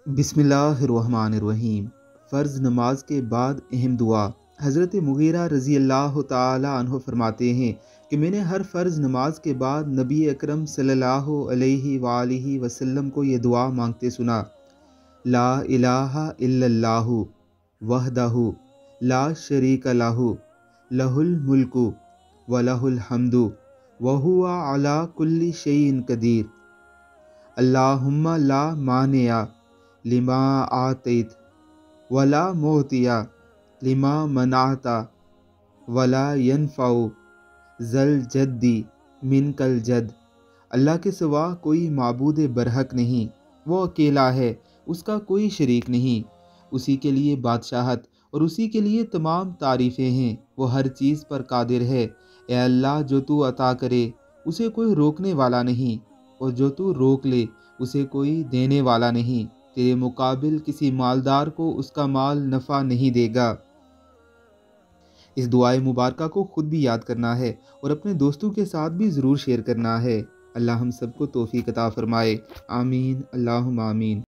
बिस्मिल्लाहिर्रहमानिर्रहीम। फ़र्ज़ नमाज के बाद अहम दुआ। हज़रत मुग़ीरा रज़ी अल्लाह ताला अन्हु फरमाते हैं कि मैंने हर फ़र्ज़ नमाज के बाद नबी अकरम सल्लल्लाहु अलैहि वसल्लम को ये दुआ मांगते सुना। ला इलाहा इल्लल्लाहु वहदहु ला शरीका लहु लहुल मुल्कु व लहुल हम्दु व हुवा अला कुल्ली शैइन कदीर। अल्लाहुम्मा ला मानिया लिमा आतैत वला मोहतिया लिमा मनाता वला यनफ़उ ज़ल जद्दी मिनकल जद। अल्लाह के सिवा कोई माबूद बरहक नहीं, वो अकेला है, उसका कोई शरीक नहीं। उसी के लिए बादशाहत और उसी के लिए तमाम तारीफ़ें हैं। वो हर चीज़ पर कादिर है। ए अल्लाह, जो तू अता करे उसे कोई रोकने वाला नहीं, और जो तू रोक ले उसे कोई देने वाला नहीं। तेरे मुकाबिल किसी मालदार को उसका माल नफ़ा नहीं देगा। इस दुआए मुबारका को ख़ुद भी याद करना है और अपने दोस्तों के साथ भी ज़रूर शेयर करना है। अल्लाह हम सबको तौफ़ीक़ अता फ़रमाए। आमीन अल्लाहुम्मा आमीन।